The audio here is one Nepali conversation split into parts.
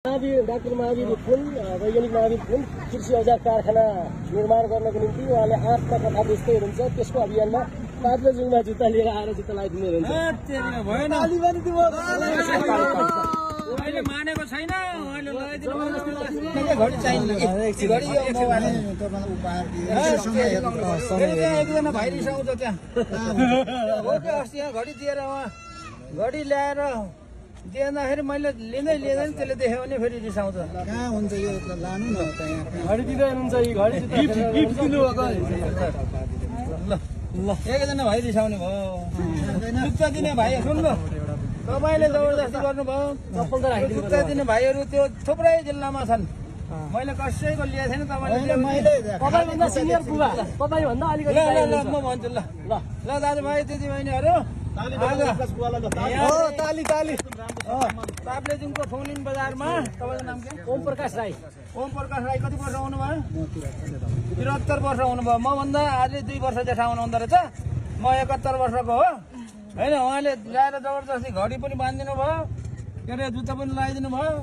डाक्टर महावीर पुन वैज्ञानिक महावीर पुन कृषि औजार कारखाना निर्माण गर्नको निम्ति उहाँले 8 टा कथा बेच्दै हुनुहुन्छ। त्यसको अभियानमा पात्लोजुङमा जुत्ता लिएर आएर जुत्ता लगाइदिनु हुन्छ। अहिले मानेको छैन, अहिले लगाइदिनु घडी चाहिन्न। घडी यो एकजना भाइ रिसाउँछ त्यहाँ हो कि अस्ति यहाँ घडी दिएर उहाँ घडी ल्याएर दिँदाखेरि मैले लिँदै लिँदैन त्यसले देख्यो भने फेरि रिसाउँछ। कहाँ हुन्छ यो लानु न त यहाँ घडी दिँदै हुनुहुन्छ। यी घडी गिफ्ट दिनुभएको ल एकजना भाइ रिसाउने भयो। जुत्ता दिने भाइ सुन्नु, तपाईँले जबरजस्ती गर्नुभयो। जुत्ता दिने भाइहरू त्यो थुप्रै जिल्लामा छन्। मैले कसैको लिएको छैन। तपाईभन्दा सिनियर पुगा, तपाईभन्दा अलिकति ल म भन्छु। ल दाजुभाइ दिदीबहिनीहरू ताप्लेजुङको फौलिन बजारमा तपाईँको नाम के? ओम प्रकाश राई। ओम प्रकाश राई कति वर्ष हुनुभयो? 73 वर्ष हुनुभयो। मभन्दा अझै 2 वर्ष जेठा हुनुहुँदो रहेछ। म 71 वर्षको हो होइन। उहाँले ल्याएर जबरजस्ती घडी पनि बाँधिदिनु भयो, के अरे जुत्ता पनि लगाइदिनु भयो।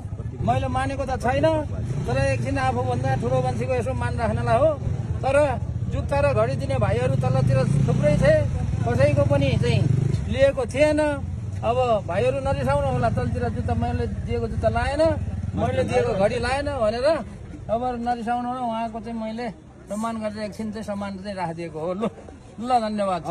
मैले मानेको त छैन, तर एकछिन आफूभन्दा ठुलो मान्छेको यसो मान राख्नलाई हो। तर जुत्ता र घडी दिने भाइहरू तलतिर थुप्रै थिए, कसैको पनि चाहिँ लिएको थिएन। अब भाइहरू नरिसाउनु होला, तलतिर जुत्ता मैले दिएको जुत्ता लाएन, मैले दिएको घडी लाएन भनेर अब नरिसाउनु होला। उहाँको चाहिँ मैले सम्मान गरेर एकछिन चाहिँ सम्मान चाहिँ राखिदिएको हो। ल धन्यवाद।